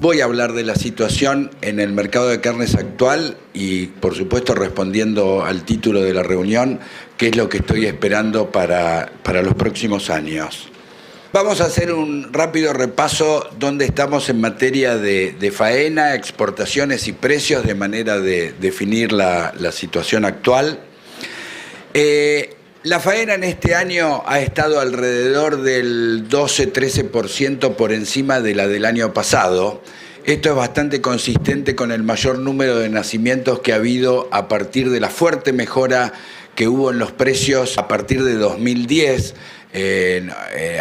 Voy a hablar de la situación en el mercado de carnes actual y, por supuesto, respondiendo al título de la reunión, qué es lo que estoy esperando para los próximos años. Vamos a hacer un rápido repaso dónde estamos en materia de faena, exportaciones y precios, de manera de definir la situación actual. La faena en este año ha estado alrededor del 12-13% por encima de la del año pasado. Esto es bastante consistente con el mayor número de nacimientos que ha habido a partir de la fuerte mejora que hubo en los precios a partir de 2010.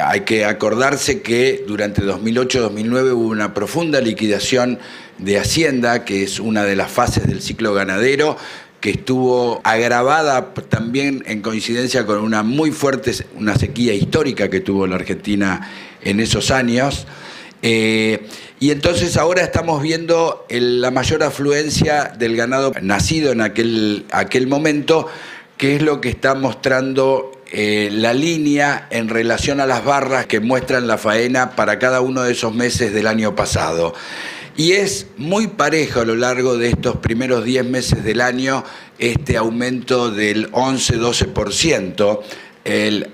Hay que acordarse que durante 2008-2009 hubo una profunda liquidación de Hacienda, que es una de las fases del ciclo ganadero, que estuvo agravada también en coincidencia con una muy fuerte, una sequía histórica que tuvo la Argentina en esos años. Y entonces ahora estamos viendo la mayor afluencia del ganado nacido en aquel momento, que es lo que está mostrando la línea en relación a las barras que muestran la faena para cada uno de esos meses del año pasado. Y es muy parejo a lo largo de estos primeros 10 meses del año este aumento del 11-12%.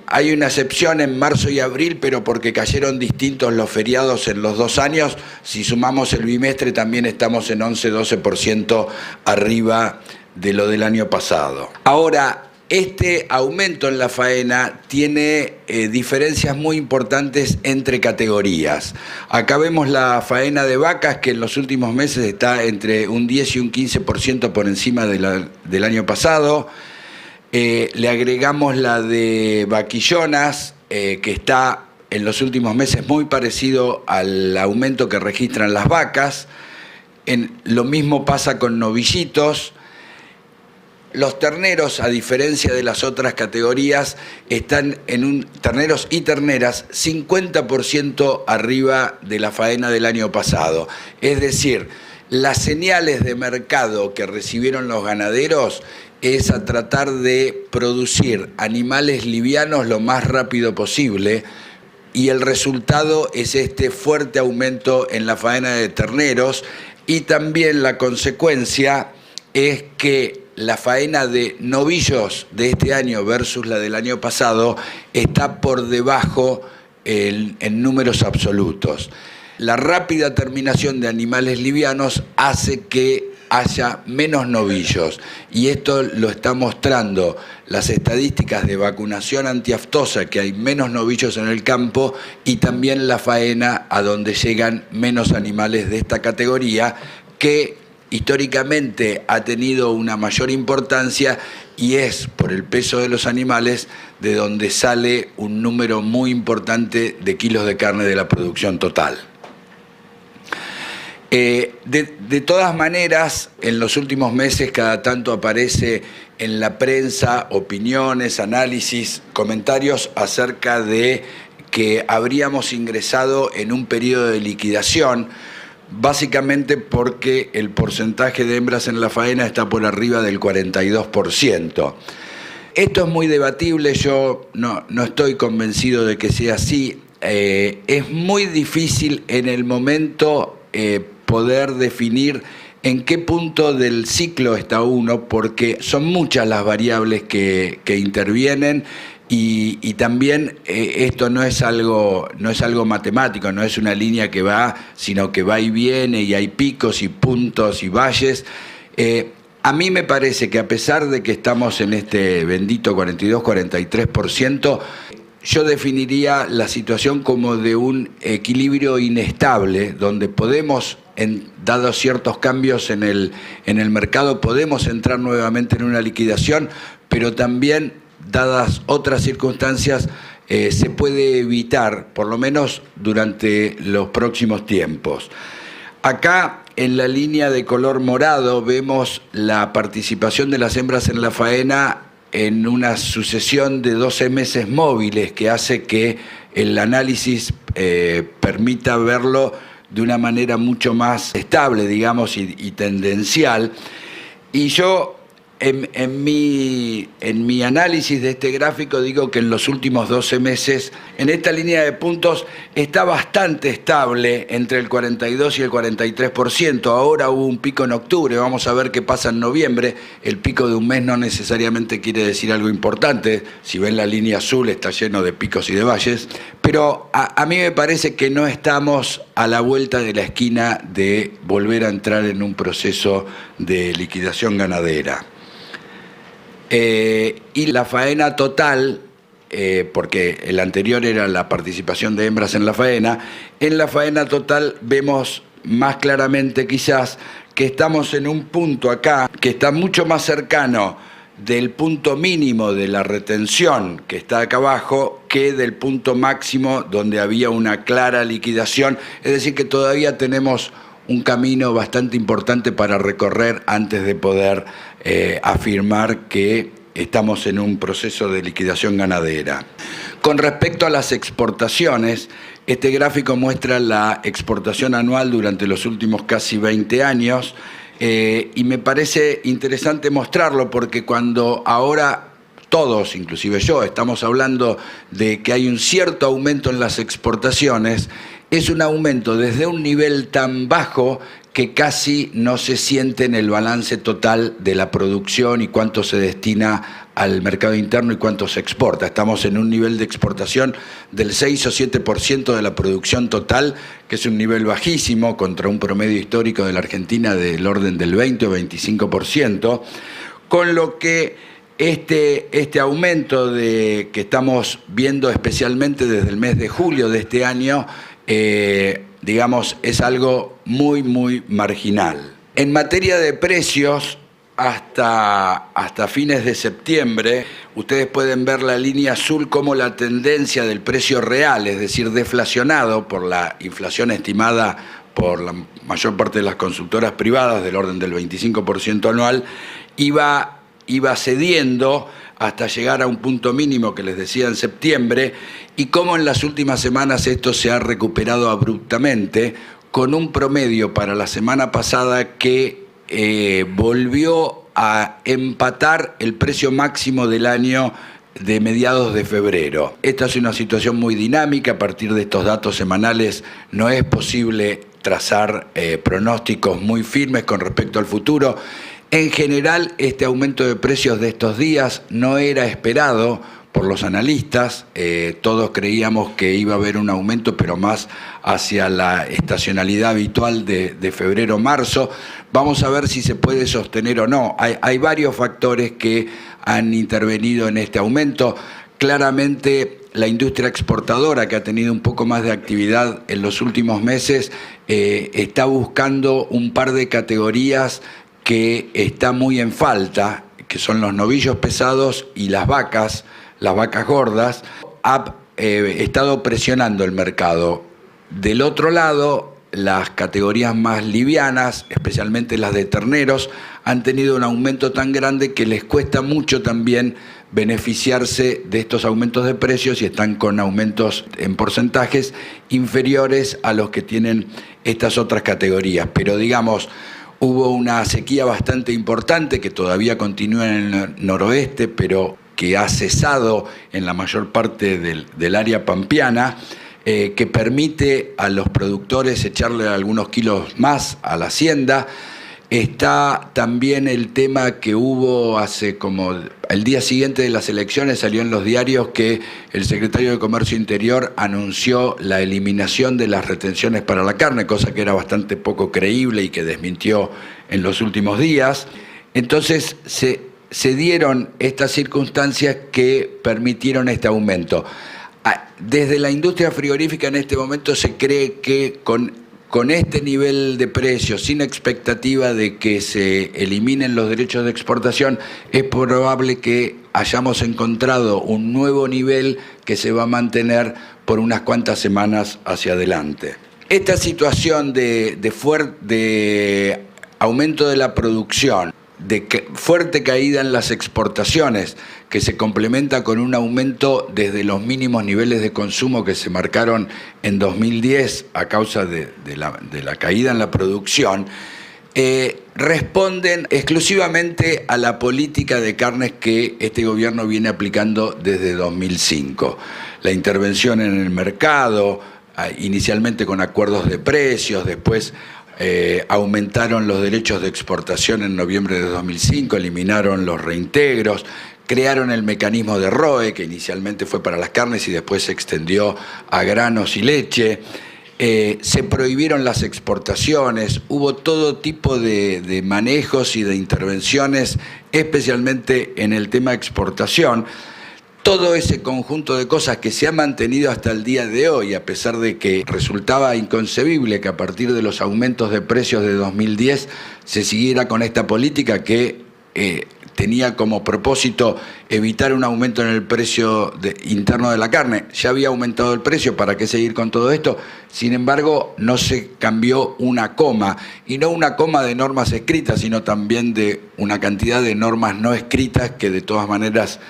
Hay una excepción en marzo y abril, pero porque cayeron distintos los feriados en los 2 años. Si sumamos el bimestre también estamos en 11-12% arriba de lo del año pasado. Ahora, este aumento en la faena tiene diferencias muy importantes entre categorías. Acá vemos la faena de vacas, que en los últimos meses está entre un 10 y un 15% por encima del año pasado. Le agregamos la de vaquillonas, que está en los últimos meses muy parecido al aumento que registran las vacas. Lo mismo pasa con novillitos. Los terneros, a diferencia de las otras categorías, están terneros y terneras 50% arriba de la faena del año pasado. Es decir, las señales de mercado que recibieron los ganaderos es a tratar de producir animales livianos lo más rápido posible, y el resultado es este fuerte aumento en la faena de terneros, y también la consecuencia es que la faena de novillos de este año versus la del año pasado está por debajo en números absolutos. La rápida terminación de animales livianos hace que haya menos novillos, y esto lo está mostrando las estadísticas de vacunación antiaftosa, que hay menos novillos en el campo, y también la faena a donde llegan menos animales de esta categoría, que históricamente ha tenido una mayor importancia, y es por el peso de los animales de donde sale un número muy importante de kilos de carne de la producción total. De todas maneras, en los últimos meses cada tanto aparece en la prensa opiniones, análisis, comentarios acerca de que habríamos ingresado en un periodo de liquidación, básicamente porque el porcentaje de hembras en la faena está por arriba del 42%. Esto es muy debatible, yo no estoy convencido de que sea así. Es muy difícil en el momento poder definir en qué punto del ciclo está uno, porque son muchas las variables que intervienen. Y también esto no es algo matemático, no es una línea que va, sino que va y viene, y hay picos y puntos y valles. A mí me parece que, a pesar de que estamos en este bendito 42-43%, yo definiría la situación como de un equilibrio inestable, donde podemos, dados ciertos cambios en el mercado, podemos entrar nuevamente en una liquidación, pero también, dadas otras circunstancias, se puede evitar, por lo menos durante los próximos tiempos. Acá, en la línea de color morado, vemos la participación de las hembras en la faena en una sucesión de 12 meses móviles, que hace que el análisis permita verlo de una manera mucho más estable, digamos, y tendencial. Y yo En mi análisis de este gráfico digo que en los últimos 12 meses, en esta línea de puntos, está bastante estable entre el 42 y el 43%. Ahora hubo un pico en octubre, vamos a ver qué pasa en noviembre. El pico de un mes no necesariamente quiere decir algo importante. Si ven la línea azul, está lleno de picos y de valles. Pero a mí me parece que no estamos a la vuelta de la esquina de volver a entrar en un proceso de liquidación ganadera. Y la faena total, porque el anterior era la participación de hembras en la faena total vemos más claramente quizás que estamos en un punto acá que está mucho más cercano del punto mínimo de la retención que está acá abajo que del punto máximo donde había una clara liquidación, es decir que todavía tenemos un camino bastante importante para recorrer antes de poder afirmar que estamos en un proceso de liquidación ganadera. Con respecto a las exportaciones, este gráfico muestra la exportación anual durante los últimos casi 20 años y me parece interesante mostrarlo porque cuando ahora todos, inclusive yo, estamos hablando de que hay un cierto aumento en las exportaciones, es un aumento desde un nivel tan bajo que casi no se siente en el balance total de la producción y cuánto se destina al mercado interno y cuánto se exporta. Estamos en un nivel de exportación del 6 o 7% de la producción total, que es un nivel bajísimo contra un promedio histórico de la Argentina del orden del 20 o 25%, con lo que este aumento que estamos viendo especialmente desde el mes de julio de este año, digamos, es algo muy, muy marginal. En materia de precios, hasta fines de septiembre, ustedes pueden ver la línea azul como la tendencia del precio real, es decir, deflacionado por la inflación estimada por la mayor parte de las consultoras privadas, del orden del 25% anual, iba cediendo hasta llegar a un punto mínimo que les decía en septiembre, y cómo en las últimas semanas esto se ha recuperado abruptamente, con un promedio para la semana pasada que volvió a empatar el precio máximo del año de mediados de febrero. Esta es una situación muy dinámica, a partir de estos datos semanales no es posible trazar pronósticos muy firmes con respecto al futuro. En general, este aumento de precios de estos días no era esperado por los analistas. Todos creíamos que iba a haber un aumento, pero más hacia la estacionalidad habitual de febrero-marzo. Vamos a ver si se puede sostener o no. Hay varios factores que han intervenido en este aumento. Claramente, la industria exportadora, que ha tenido un poco más de actividad en los últimos meses, está buscando un par de categorías que está muy en falta, que son los novillos pesados y las vacas gordas. Ha estado presionando el mercado. Del otro lado, las categorías más livianas, especialmente las de terneros, han tenido un aumento tan grande que les cuesta mucho también beneficiarse de estos aumentos de precios y están con aumentos en porcentajes inferiores a los que tienen estas otras categorías. Pero digamos, hubo una sequía bastante importante que todavía continúa en el noroeste, pero que ha cesado en la mayor parte del área pampeana, que permite a los productores echarle algunos kilos más a la hacienda. Está también el tema que hubo hace como el día siguiente de las elecciones, salió en los diarios que el secretario de Comercio Interior anunció la eliminación de las retenciones para la carne, cosa que era bastante poco creíble y que desmintió en los últimos días. Entonces se dieron estas circunstancias que permitieron este aumento. Desde la industria frigorífica en este momento se cree que con este nivel de precios, sin expectativa de que se eliminen los derechos de exportación, es probable que hayamos encontrado un nuevo nivel que se va a mantener por unas cuantas semanas hacia adelante. Esta situación de aumento de la producción, de fuerte caída en las exportaciones, que se complementa con un aumento desde los mínimos niveles de consumo que se marcaron en 2010 a causa de la caída en la producción, responden exclusivamente a la política de carnes que este gobierno viene aplicando desde 2005. La intervención en el mercado, inicialmente con acuerdos de precios, después aumentaron los derechos de exportación en noviembre de 2005, eliminaron los reintegros, crearon el mecanismo de ROE, que inicialmente fue para las carnes y después se extendió a granos y leche. Se prohibieron las exportaciones, hubo todo tipo de manejos y de intervenciones, especialmente en el tema exportación. Todo ese conjunto de cosas que se ha mantenido hasta el día de hoy, a pesar de que resultaba inconcebible que a partir de los aumentos de precios de 2010 se siguiera con esta política que tenía como propósito evitar un aumento en el precio interno de la carne. Ya había aumentado el precio, ¿para qué seguir con todo esto? Sin embargo, no se cambió una coma, y no una coma de normas escritas, sino también de una cantidad de normas no escritas que de todas maneras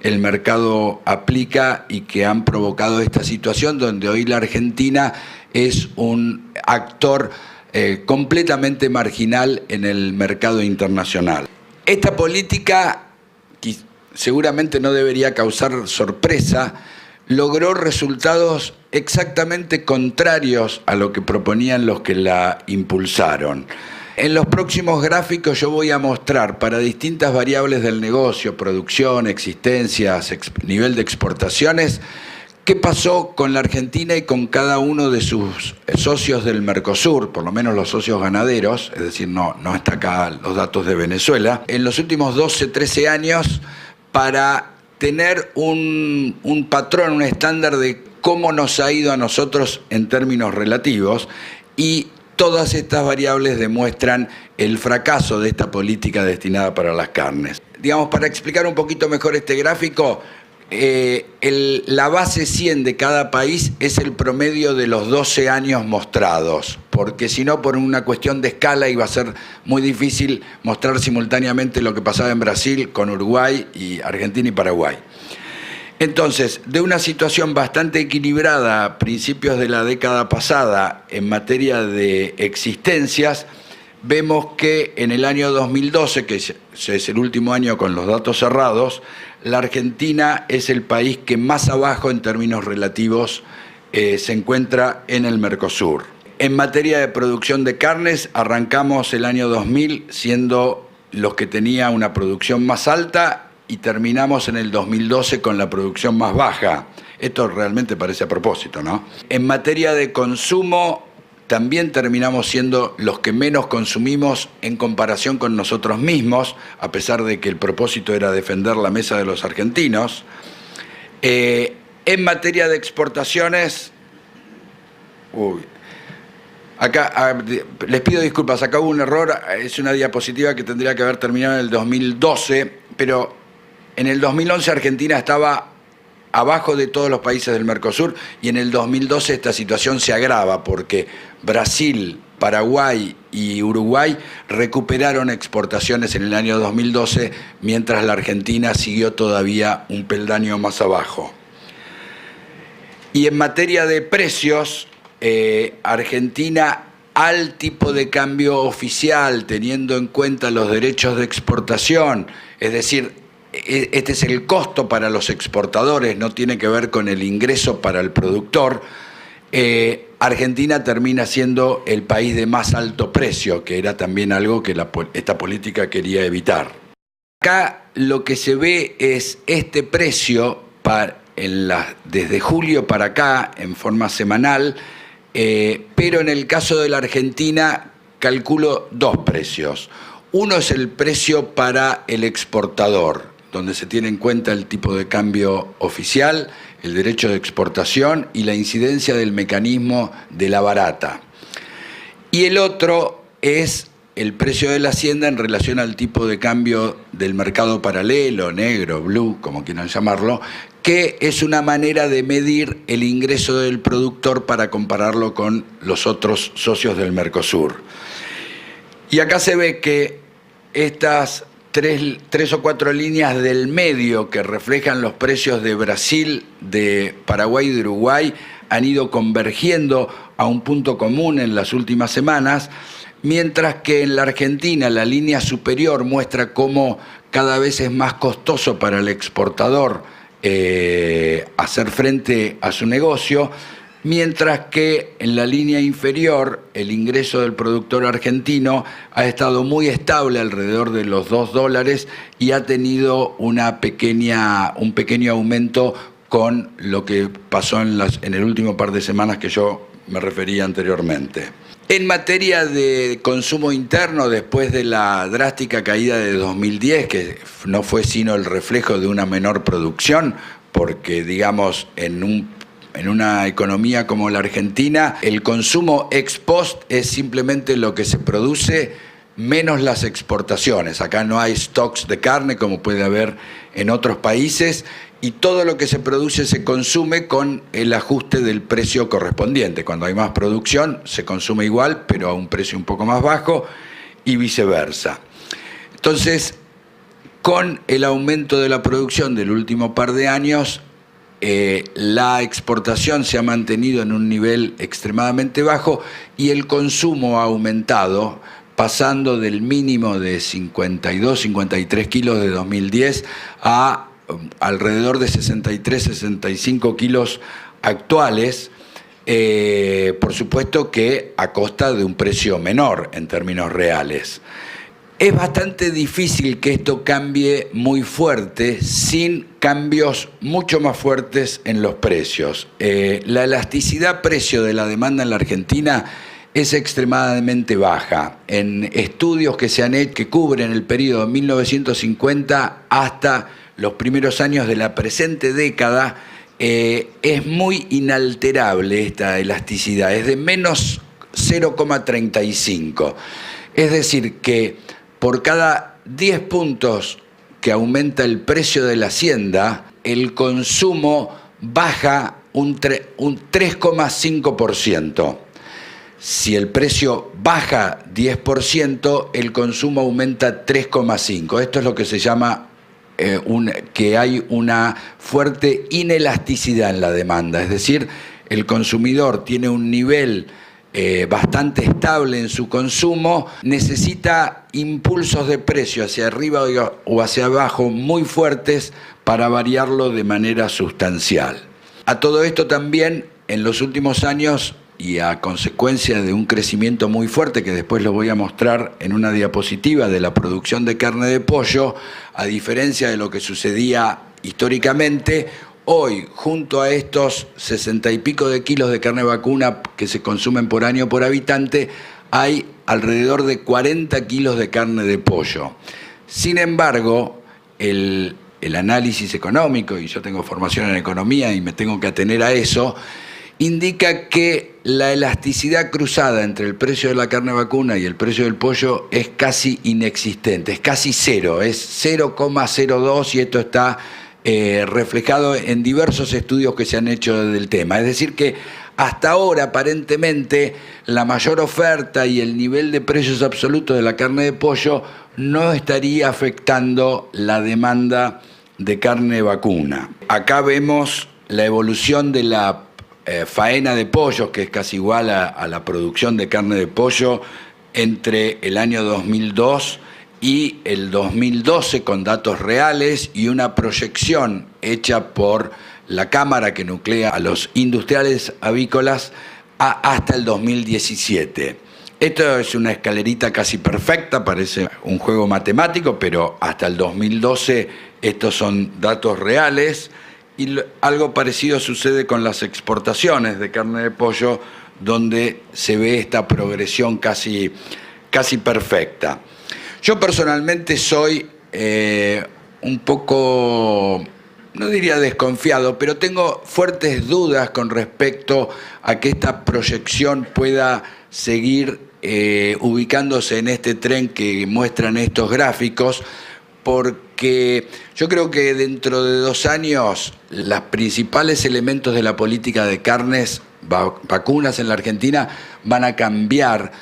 el mercado aplica y que han provocado esta situación donde hoy la Argentina es un actor completamente marginal en el mercado internacional. Esta política, que seguramente no debería causar sorpresa, logró resultados exactamente contrarios a lo que proponían los que la impulsaron. En los próximos gráficos yo voy a mostrar para distintas variables del negocio, producción, existencias, nivel de exportaciones, qué pasó con la Argentina y con cada uno de sus socios del Mercosur, por lo menos los socios ganaderos, es decir, no está acá los datos de Venezuela, en los últimos 12, 13 años, para tener un patrón, un estándar de cómo nos ha ido a nosotros en términos relativos, y todas estas variables demuestran el fracaso de esta política destinada para las carnes. Digamos, para explicar un poquito mejor este gráfico, la base 100 de cada país es el promedio de los 12 años mostrados, porque si no, por una cuestión de escala, iba a ser muy difícil mostrar simultáneamente lo que pasaba en Brasil con Uruguay y Argentina y Paraguay. Entonces, de una situación bastante equilibrada a principios de la década pasada en materia de existencias, vemos que en el año 2012, que es el último año con los datos cerrados, la Argentina es el país que más abajo en términos relativos se encuentra en el Mercosur. En materia de producción de carnes, arrancamos el año 2000 siendo los que tenía una producción más alta y terminamos en el 2012 con la producción más baja. Esto realmente parece a propósito, ¿no? En materia de consumo, también terminamos siendo los que menos consumimos en comparación con nosotros mismos, a pesar de que el propósito era defender la mesa de los argentinos. En materia de exportaciones, acá les pido disculpas, acá hubo un error, es una diapositiva que tendría que haber terminado en el 2012, pero en el 2011 Argentina estaba abajo de todos los países del Mercosur, y en el 2012 esta situación se agrava porque Brasil, Paraguay y Uruguay recuperaron exportaciones en el año 2012, mientras la Argentina siguió todavía un peldaño más abajo. Y en materia de precios, Argentina, al tipo de cambio oficial, teniendo en cuenta los derechos de exportación, es decir, este es el costo para los exportadores, no tiene que ver con el ingreso para el productor. Argentina termina siendo el país de más alto precio, que era también algo que esta política quería evitar. Acá lo que se ve es este precio desde julio para acá, en forma semanal, pero en el caso de la Argentina calculo dos precios. Uno es el precio para el exportador, donde se tiene en cuenta el tipo de cambio oficial, el derecho de exportación y la incidencia del mecanismo de la barata. Y el otro es el precio de la hacienda en relación al tipo de cambio del mercado paralelo, negro, blue, como quieran llamarlo, que es una manera de medir el ingreso del productor para compararlo con los otros socios del Mercosur. Y acá se ve que estas tres o cuatro líneas del medio que reflejan los precios de Brasil, de Paraguay y de Uruguay han ido convergiendo a un punto común en las últimas semanas, mientras que en la Argentina la línea superior muestra cómo cada vez es más costoso para el exportador hacer frente a su negocio, mientras que en la línea inferior el ingreso del productor argentino ha estado muy estable alrededor de los $2 y ha tenido un pequeño aumento con lo que pasó en el último par de semanas que yo me refería anteriormente. En materia de consumo interno, después de la drástica caída de 2010, que no fue sino el reflejo de una menor producción, porque digamos en una economía como la Argentina, el consumo ex post es simplemente lo que se produce menos las exportaciones. Acá no hay stocks de carne como puede haber en otros países y todo lo que se produce se consume con el ajuste del precio correspondiente. Cuando hay más producción se consume igual, pero a un precio un poco más bajo y viceversa. Entonces, con el aumento de la producción del último par de años, la exportación se ha mantenido en un nivel extremadamente bajo y el consumo ha aumentado, pasando del mínimo de 52, 53 kilos de 2010 a alrededor de 63, 65 kilos actuales, por supuesto que a costa de un precio menor en términos reales. Es bastante difícil que esto cambie muy fuerte sin cambios mucho más fuertes en los precios. La elasticidad precio de la demanda en la Argentina es extremadamente baja. En estudios que se han hecho que cubren el periodo 1950 hasta los primeros años de la presente década, es muy inalterable esta elasticidad, es de menos 0,35. Es decir, que por cada 10 puntos que aumenta el precio de la hacienda, el consumo baja un 3,5%. Si el precio baja 10%, el consumo aumenta 3,5%. Esto es lo que se llama que hay una fuerte inelasticidad en la demanda. Es decir, el consumidor tiene un nivel bastante estable en su consumo, necesita impulsos de precio hacia arriba o hacia abajo muy fuertes para variarlo de manera sustancial. A todo esto también, en los últimos años, y a consecuencia de un crecimiento muy fuerte, que después lo voy a mostrar en una diapositiva, de la producción de carne de pollo, a diferencia de lo que sucedía históricamente, hoy, junto a estos 60 y pico de kilos de carne vacuna que se consumen por año por habitante, hay alrededor de 40 kilos de carne de pollo. Sin embargo, el análisis económico, y yo tengo formación en economía y me tengo que atener a eso, indica que la elasticidad cruzada entre el precio de la carne vacuna y el precio del pollo es casi inexistente, es casi cero, es 0,02 y esto está reflejado en diversos estudios que se han hecho del tema. Es decir que hasta ahora aparentemente la mayor oferta y el nivel de precios absolutos de la carne de pollo no estaría afectando la demanda de carne vacuna. Acá vemos la evolución de la faena de pollos, que es casi igual a la producción de carne de pollo entre el año 2002 y el 2012 con datos reales y una proyección hecha por la Cámara que nuclea a los industriales avícolas hasta el 2017. Esto es una escalerita casi perfecta, parece un juego matemático, pero hasta el 2012 estos son datos reales. Y algo parecido sucede con las exportaciones de carne de pollo, donde se ve esta progresión casi perfecta. Yo personalmente soy un poco, no diría desconfiado, pero tengo fuertes dudas con respecto a que esta proyección pueda seguir ubicándose en este tren que muestran estos gráficos, porque yo creo que dentro de 2 años los principales elementos de la política de carnes vacunas en la Argentina van a cambiar.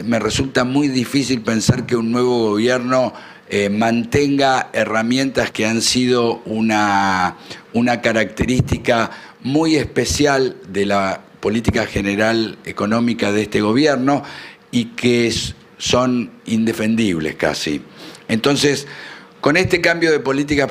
Me resulta muy difícil pensar que un nuevo gobierno mantenga herramientas que han sido una característica muy especial de la política general económica de este gobierno y que son indefendibles casi. Entonces, con este cambio de políticas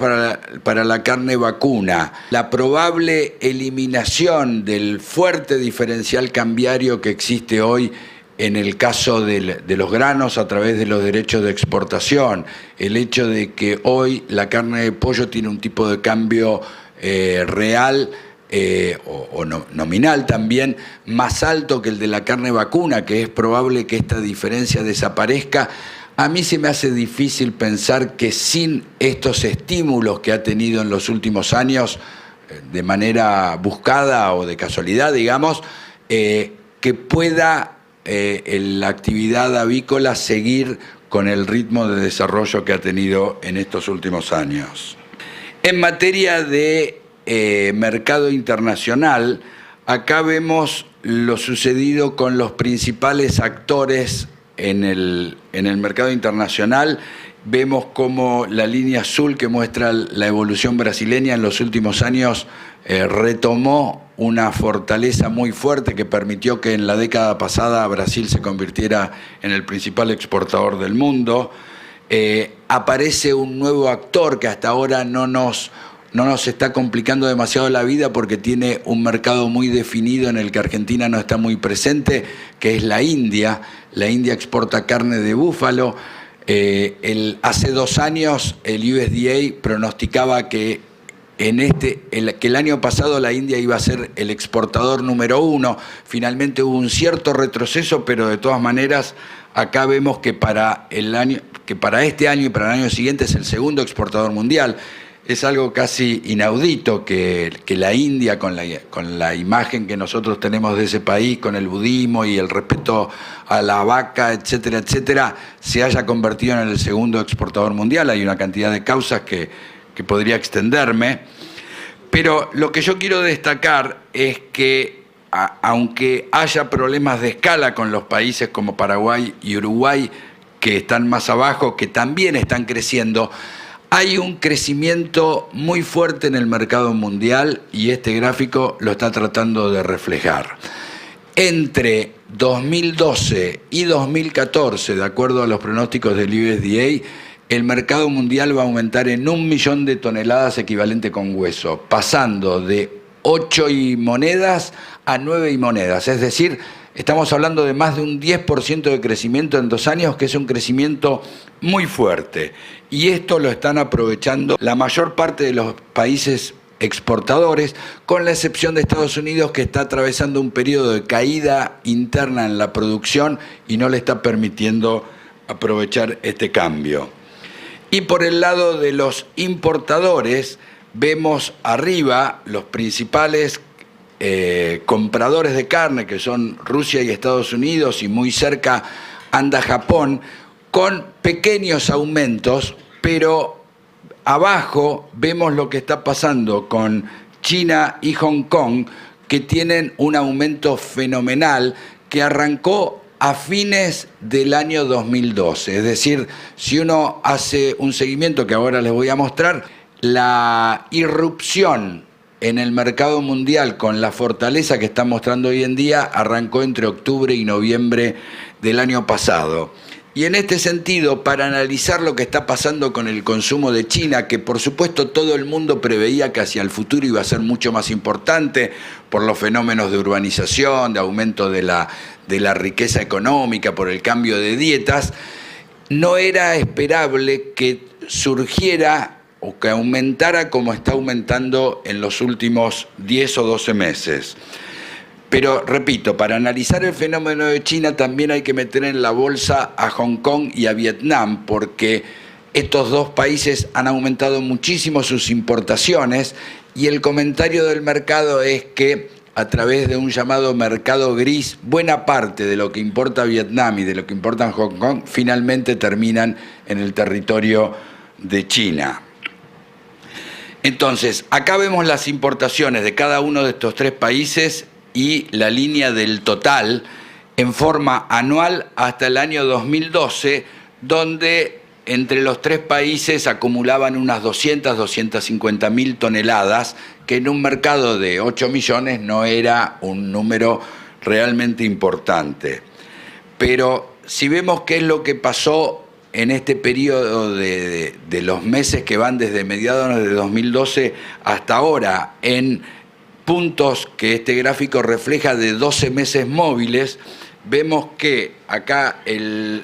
para la carne vacuna, la probable eliminación del fuerte diferencial cambiario que existe hoy en el caso de los granos a través de los derechos de exportación, el hecho de que hoy la carne de pollo tiene un tipo de cambio real nominal también más alto que el de la carne vacuna, que es probable que esta diferencia desaparezca. A mí se me hace difícil pensar que sin estos estímulos que ha tenido en los últimos años, de manera buscada o de casualidad, digamos, que pueda la actividad avícola seguir con el ritmo de desarrollo que ha tenido en estos últimos años. En materia de mercado internacional, acá vemos lo sucedido con los principales actores en el mercado internacional. Vemos como la línea azul que muestra la evolución brasileña en los últimos años retomó una fortaleza muy fuerte que permitió que en la década pasada Brasil se convirtiera en el principal exportador del mundo. Aparece un nuevo actor que hasta ahora no nos está complicando demasiado la vida porque tiene un mercado muy definido en el que Argentina no está muy presente, que es la India. La India exporta carne de búfalo. Hace 2 años el USDA pronosticaba que el año pasado la India iba a ser el exportador número 1. Finalmente hubo un cierto retroceso, pero de todas maneras acá vemos que para este año y para el año siguiente es el segundo exportador mundial. Es algo casi inaudito que la India, con la imagen que nosotros tenemos de ese país, con el budismo y el respeto a la vaca, etcétera, etcétera, se haya convertido en el segundo exportador mundial. Hay una cantidad de causas que podría extenderme. Pero lo que yo quiero destacar es que, aunque haya problemas de escala con los países como Paraguay y Uruguay, que están más abajo, que también están creciendo, hay un crecimiento muy fuerte en el mercado mundial y este gráfico lo está tratando de reflejar. Entre 2012 y 2014, de acuerdo a los pronósticos del USDA, el mercado mundial va a aumentar en 1 millón de toneladas equivalente con hueso, pasando de 8 y monedas a 9 y monedas. Es decir, estamos hablando de más de un 10% de crecimiento en 2 años, que es un crecimiento muy fuerte. Y esto lo están aprovechando la mayor parte de los países exportadores, con la excepción de Estados Unidos, que está atravesando un periodo de caída interna en la producción y no le está permitiendo aprovechar este cambio. Y por el lado de los importadores, vemos arriba los principales compradores de carne, que son Rusia y Estados Unidos, y muy cerca anda Japón, con pequeños aumentos, pero abajo vemos lo que está pasando con China y Hong Kong, que tienen un aumento fenomenal que arrancó a fines del año 2012. Es decir, si uno hace un seguimiento que ahora les voy a mostrar, la irrupción en el mercado mundial con la fortaleza que está mostrando hoy en día arrancó entre octubre y noviembre del año pasado. Y en este sentido, para analizar lo que está pasando con el consumo de China, que por supuesto todo el mundo preveía que hacia el futuro iba a ser mucho más importante por los fenómenos de urbanización, de aumento de la riqueza económica, por el cambio de dietas, no era esperable que surgiera o que aumentara como está aumentando en los últimos 10 o 12 meses. Pero, repito, para analizar el fenómeno de China también hay que meter en la bolsa a Hong Kong y a Vietnam, porque estos 2 países han aumentado muchísimo sus importaciones y el comentario del mercado es que a través de un llamado mercado gris, buena parte de lo que importa Vietnam y de lo que importa Hong Kong finalmente terminan en el territorio de China. Entonces, acá vemos las importaciones de cada uno de estos 3 países y la línea del total en forma anual hasta el año 2012, donde entre los 3 países acumulaban unas 250.000 toneladas, que en un mercado de 8 millones no era un número realmente importante. Pero si vemos qué es lo que pasó en este periodo de los meses que van desde mediados de 2012 hasta ahora, en puntos que este gráfico refleja de 12 meses móviles, vemos que acá el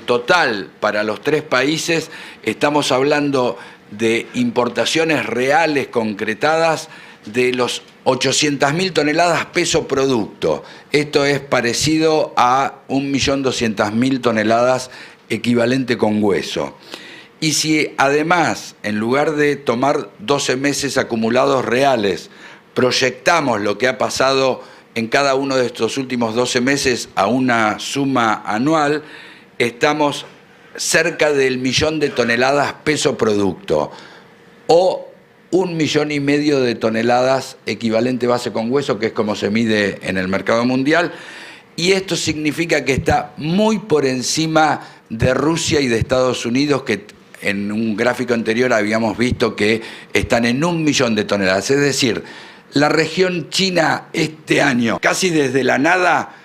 total para los tres países, estamos hablando de importaciones reales concretadas de los 800.000 toneladas peso producto. Esto es parecido a 1.200.000 toneladas equivalente con hueso. Y si además, en lugar de tomar 12 meses acumulados reales, proyectamos lo que ha pasado en cada uno de estos últimos 12 meses a una suma anual, estamos cerca del 1.000.000 de toneladas peso producto, o 1,5 millones de toneladas equivalente base con hueso, que es como se mide en el mercado mundial, y esto significa que está muy por encima de Rusia y de Estados Unidos, que en un gráfico anterior habíamos visto que están en 1 millón de toneladas. Es decir, la región china este año, casi desde la nada,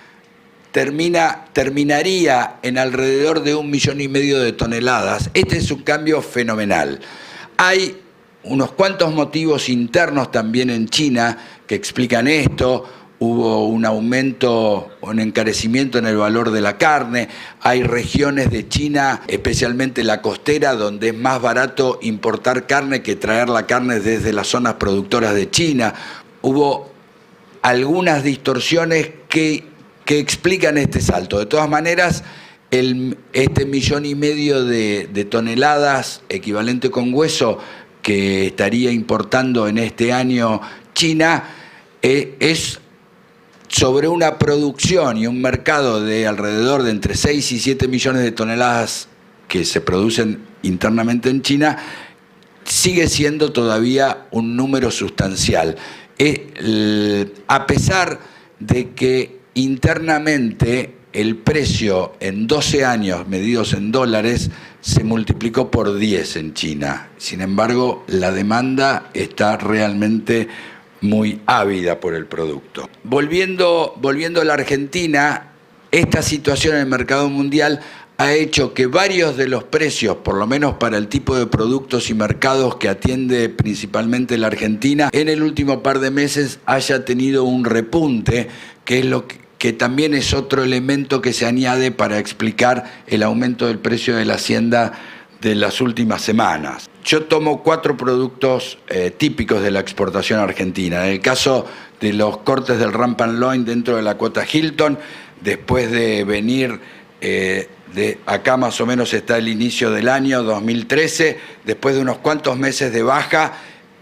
terminaría en alrededor de 1,5 millones de toneladas. Este es un cambio fenomenal. Hay unos cuantos motivos internos también en China que explican esto. Hubo un aumento, un encarecimiento en el valor de la carne. Hay regiones de China, especialmente la costera, donde es más barato importar carne que traer la carne desde las zonas productoras de China. Hubo algunas distorsiones que explican este salto. De todas maneras, este 1,5 millones de toneladas equivalente con hueso que estaría importando en este año China es sobre una producción y un mercado de alrededor de entre 6 y 7 millones de toneladas que se producen internamente en China, sigue siendo todavía un número sustancial. A pesar de que internamente el precio en 12 años, medidos en dólares, se multiplicó por 10 en China. Sin embargo, la demanda está realmente muy ávida por el producto. Volviendo a la Argentina, esta situación en el mercado mundial ha hecho que varios de los precios, por lo menos para el tipo de productos y mercados que atiende principalmente la Argentina, en el último par de meses haya tenido un repunte, que es lo que también es otro elemento que se añade para explicar el aumento del precio de la hacienda de las últimas semanas. Yo tomo 4 productos típicos de la exportación argentina. En el caso de los cortes del Ramp and Loin dentro de la cuota Hilton, después de venir de acá más o menos está el inicio del año 2013, después de unos cuantos meses de baja,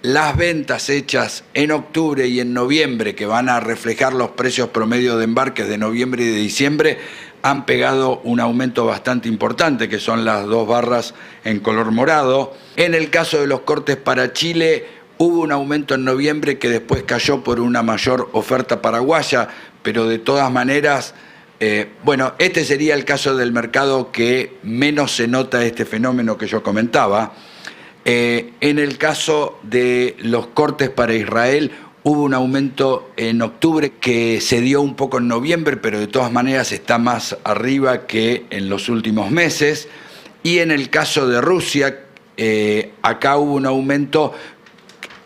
las ventas hechas en octubre y en noviembre, que van a reflejar los precios promedio de embarques de noviembre y de diciembre, han pegado un aumento bastante importante, que son las 2 barras en color morado. En el caso de los cortes para Chile, hubo un aumento en noviembre que después cayó por una mayor oferta paraguaya, pero de todas maneras, este sería el caso del mercado que menos se nota este fenómeno que yo comentaba. En el caso de los cortes para Israel, hubo un aumento en octubre que se dio un poco en noviembre, pero de todas maneras está más arriba que en los últimos meses. Y en el caso de Rusia, acá hubo un aumento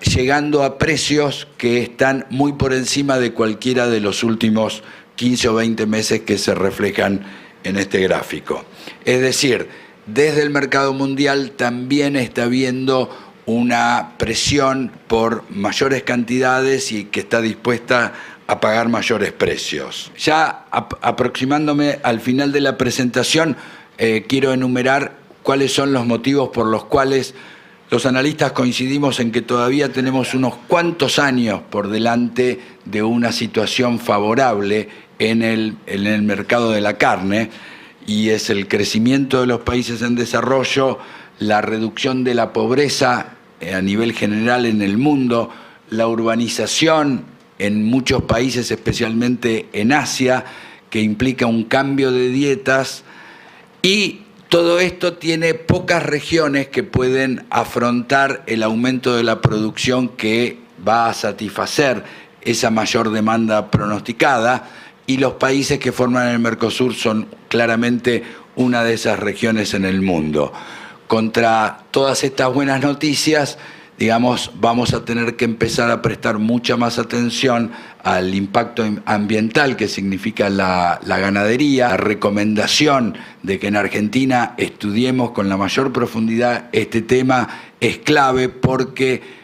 llegando a precios que están muy por encima de cualquiera de los últimos 15 o 20 meses que se reflejan en este gráfico. Es decir, desde el mercado mundial también está habiendo una presión por mayores cantidades y que está dispuesta a pagar mayores precios. Ya aproximándome al final de la presentación, quiero enumerar cuáles son los motivos por los cuales los analistas coincidimos en que todavía tenemos unos cuantos años por delante de una situación favorable en el mercado de la carne, y es el crecimiento de los países en desarrollo, la reducción de la pobreza a nivel general en el mundo, la urbanización en muchos países, especialmente en Asia, que implica un cambio de dietas, y todo esto tiene pocas regiones que pueden afrontar el aumento de la producción que va a satisfacer esa mayor demanda pronosticada, y los países que forman el Mercosur son claramente una de esas regiones en el mundo. Contra todas estas buenas noticias, digamos, vamos a tener que empezar a prestar mucha más atención al impacto ambiental que significa la ganadería. La recomendación de que en Argentina estudiemos con la mayor profundidad este tema es clave porque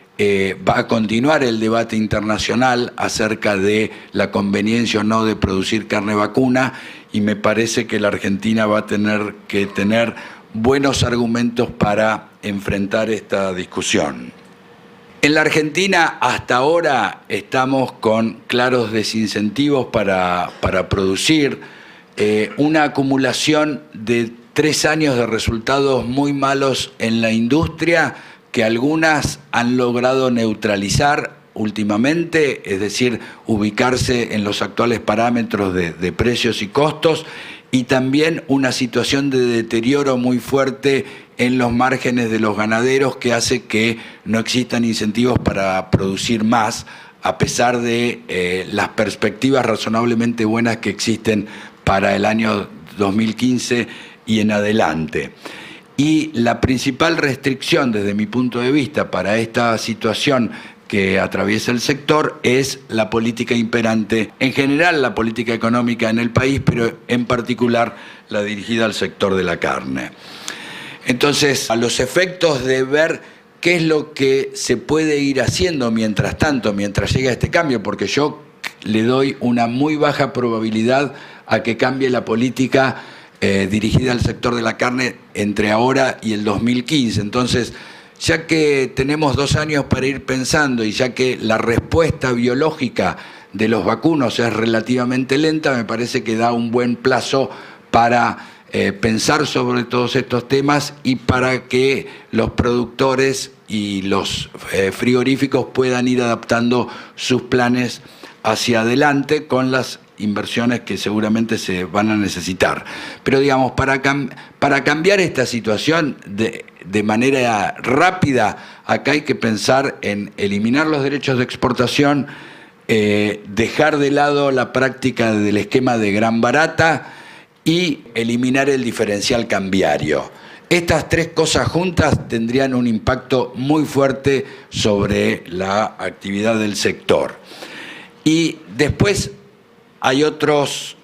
va a continuar el debate internacional acerca de la conveniencia o no de producir carne vacuna, y me parece que la Argentina va a tener que tener buenos argumentos para enfrentar esta discusión. En la Argentina hasta ahora estamos con claros desincentivos para producir, una acumulación de 3 años de resultados muy malos en la industria que algunas han logrado neutralizar últimamente, es decir, ubicarse en los actuales parámetros de precios y costos, y también una situación de deterioro muy fuerte en los márgenes de los ganaderos que hace que no existan incentivos para producir más, a pesar de las perspectivas razonablemente buenas que existen para el año 2015 y en adelante. Y la principal restricción, desde mi punto de vista, para esta situación que atraviesa el sector es la política imperante, en general la política económica en el país, pero en particular la dirigida al sector de la carne. Entonces, a los efectos de ver qué es lo que se puede ir haciendo mientras tanto, mientras llega este cambio, porque yo le doy una muy baja probabilidad a que cambie la política dirigida al sector de la carne entre ahora y el 2015. Entonces, ya que tenemos 2 años para ir pensando y ya que la respuesta biológica de los vacunos es relativamente lenta, me parece que da un buen plazo para pensar sobre todos estos temas y para que los productores y los frigoríficos puedan ir adaptando sus planes hacia adelante con las inversiones que seguramente se van a necesitar. Pero digamos, para cambiar esta situación de manera rápida, acá hay que pensar en eliminar los derechos de exportación, dejar de lado la práctica del esquema de gran barata y eliminar el diferencial cambiario. Estas 3 cosas juntas tendrían un impacto muy fuerte sobre la actividad del sector. Y después hay otros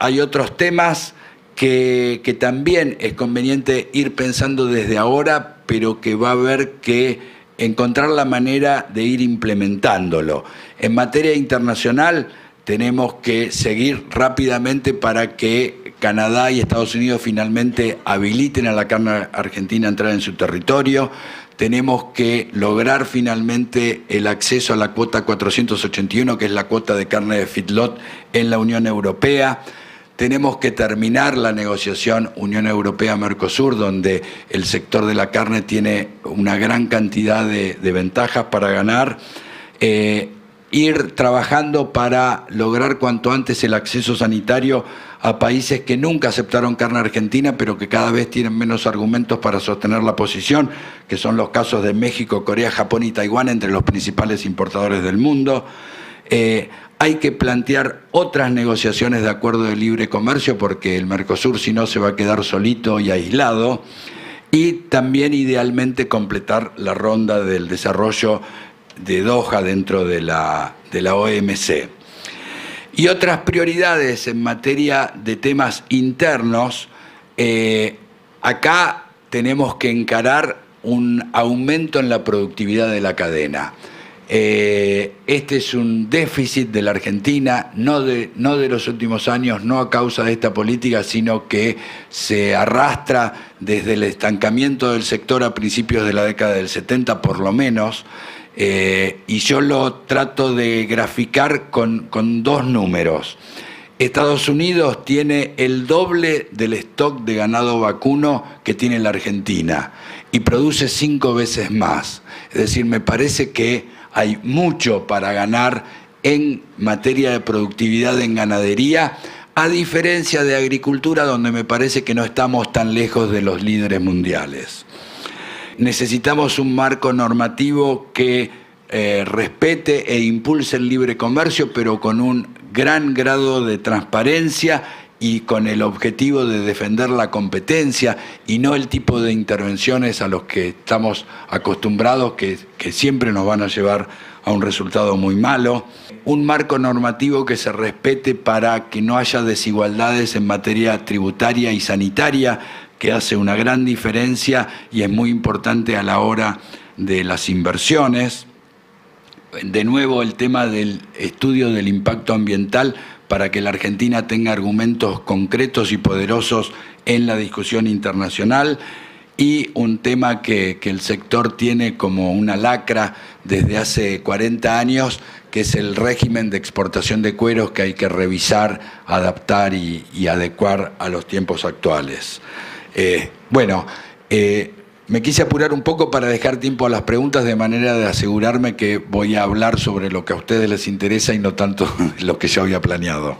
temas que también es conveniente ir pensando desde ahora, pero que va a haber que encontrar la manera de ir implementándolo. En materia internacional tenemos que seguir rápidamente para que Canadá y Estados Unidos finalmente habiliten a la carne argentina a entrar en su territorio. Tenemos que lograr finalmente el acceso a la cuota 481, que es la cuota de carne de feedlot en la Unión Europea. Tenemos que terminar la negociación Unión Europea-Mercosur, donde el sector de la carne tiene una gran cantidad de ventajas para ganar. Ir trabajando para lograr cuanto antes el acceso sanitario a países que nunca aceptaron carne argentina, pero que cada vez tienen menos argumentos para sostener la posición, que son los casos de México, Corea, Japón y Taiwán, entre los principales importadores del mundo. Hay que plantear otras negociaciones de acuerdo de libre comercio, porque el Mercosur, si no, se va a quedar solito y aislado. Y también, idealmente, completar la ronda del desarrollo de Doha dentro de la OMC. Y otras prioridades en materia de temas internos, acá tenemos que encarar un aumento en la productividad de la cadena. Este es un déficit de la Argentina, no de los últimos años, no a causa de esta política, sino que se arrastra desde el estancamiento del sector a principios de la década del 70 por lo menos. Y yo lo trato de graficar con 2 números. Estados Unidos tiene el doble del stock de ganado vacuno que tiene la Argentina y produce 5 veces más. Es decir, me parece que hay mucho para ganar en materia de productividad en ganadería, a diferencia de agricultura, donde me parece que no estamos tan lejos de los líderes mundiales. Necesitamos un marco normativo que respete e impulse el libre comercio, pero con un gran grado de transparencia y con el objetivo de defender la competencia y no el tipo de intervenciones a los que estamos acostumbrados que siempre nos van a llevar a un resultado muy malo. Un marco normativo que se respete para que no haya desigualdades en materia tributaria y sanitaria, que hace una gran diferencia y es muy importante a la hora de las inversiones. De nuevo, el tema del estudio del impacto ambiental para que la Argentina tenga argumentos concretos y poderosos en la discusión internacional. Y un tema que el sector tiene como una lacra desde hace 40 años, que es el régimen de exportación de cueros que hay que revisar, adaptar y adecuar a los tiempos actuales. Me quise apurar un poco para dejar tiempo a las preguntas, de manera de asegurarme que voy a hablar sobre lo que a ustedes les interesa y no tanto lo que yo había planeado.